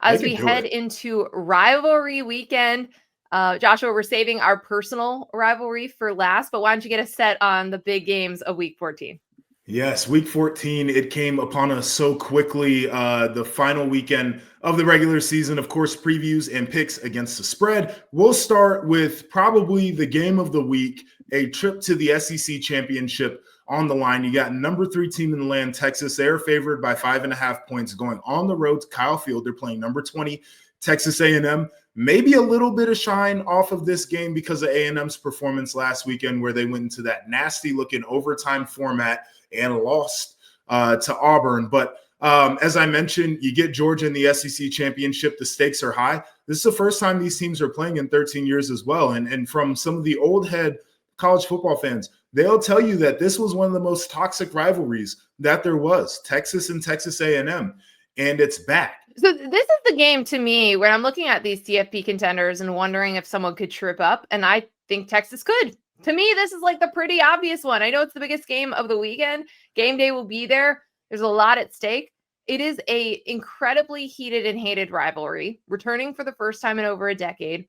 They as we could do head it. into rivalry weekend. Joshua, we're saving our personal rivalry for last, but why don't you get us set on the big games of week 14? Yes, week 14, it came upon us so quickly. The final weekend of the regular season, of course, previews and picks against the spread. We'll start with probably the game of the week, a trip to the SEC championship on the line. You got number 3 team in the land, Texas. They're favored by 5.5 points going on the road to Kyle Field. They're playing number 20, Texas A&M. Maybe a little bit of shine off of this game because of A&M's performance last weekend where they went into that nasty-looking overtime format and lost to Auburn. But as I mentioned, you get Georgia in the SEC championship. The stakes are high. This is the first time these teams are playing in 13 years as well. And from some of the old head college football fans, they'll tell you that this was one of the most toxic rivalries that there was, Texas and Texas A&M, and it's back. So this is the game to me where I'm looking at these CFP contenders and wondering if someone could trip up, and I think Texas could. To me, this is like the pretty obvious one. I know it's the biggest game of the weekend. Game day will be there. There's a lot at stake. It is a incredibly heated and hated rivalry, returning for the first time in over a decade.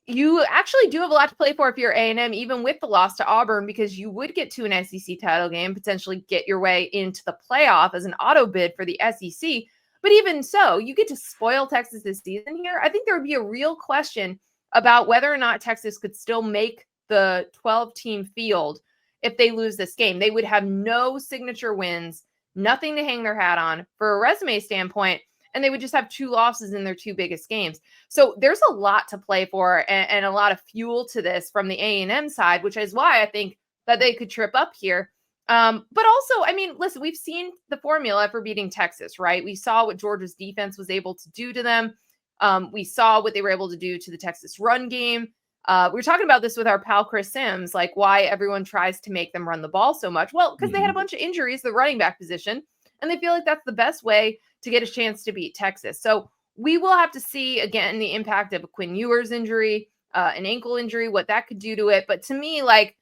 You actually do have a lot to play for if you're A&M, even with the loss to Auburn, because you would get to an SEC title game, potentially get your way into the playoff as an auto bid for the SEC. But even so, you get to spoil Texas this season here. I think there would be a real question about whether or not Texas could still make the 12-team field if they lose this game. They would have no signature wins, nothing to hang their hat on for a resume standpoint, and they would just have 2 losses in their 2 biggest games. So there's a lot to play for and a lot of fuel to this from the A&M side, which is why I think that they could trip up here. But also, I mean, listen, we've seen the formula for beating Texas, right? We saw what Georgia's defense was able to do to them. We saw what they were able to do to the Texas run game. We were talking about this with our pal Chris Sims, like why everyone tries to make them run the ball so much. Well, because they had a bunch of injuries, the running back position, and they feel like that's the best way to get a chance to beat Texas. So we will have to see, again, the impact of a Quinn Ewers injury, an ankle injury, what that could do to it. But to me, like,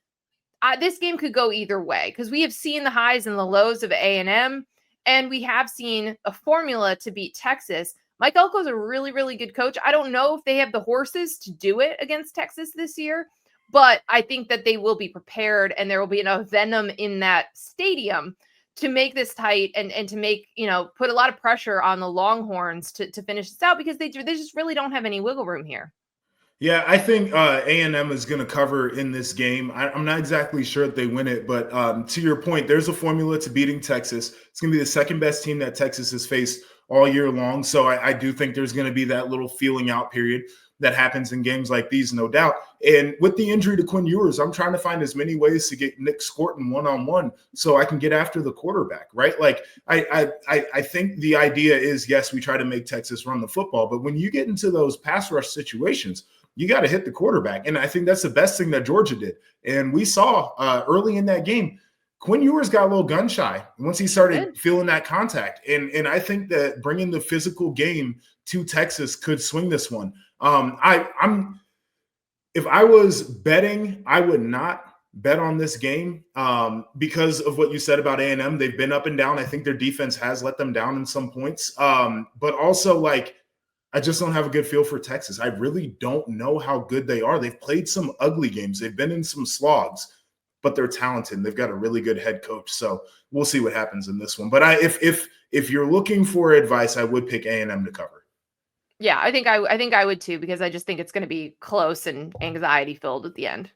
this game could go either way because we have seen the highs and the lows of A&M, and we have seen a formula to beat Texas. Mike Elko's a really, really good coach. I don't know if they have the horses to do it against Texas this year, but I think that they will be prepared, and there will be enough venom in that stadium to make this tight and to make, put a lot of pressure on the Longhorns to finish this out because they just really don't have any wiggle room here. Yeah, I think A&M is going to cover in this game. I'm not exactly sure if they win it, but to your point, there's a formula to beating Texas. It's going to be the second best team that Texas has faced all year long. So I do think there's going to be that little feeling out period that happens in games like these, no doubt. And with the injury to Quinn Ewers, I'm trying to find as many ways to get Nick Scorton one-on-one so I can get after the quarterback, right? Like I think the idea is, yes, we try to make Texas run the football, but when you get into those pass rush situations, you got to hit the quarterback. And I think that's the best thing that Georgia did. And we saw early in that game, Quinn Ewers got a little gun shy once he started feeling that contact. And I think that bringing the physical game to Texas could swing this one. If I was betting, I would not bet on this game because of what you said about A&M. They've been up and down. I think their defense has let them down in some points. But also, like, I just don't have a good feel for Texas. I really don't know how good they are. They've played some ugly games. They've been in some slogs, but they're talented. They've got a really good head coach. So we'll see what happens in this one. But if you're looking for advice, I would pick A&M to cover. Yeah, I think I would too, because I just think it's going to be close and anxiety filled at the end.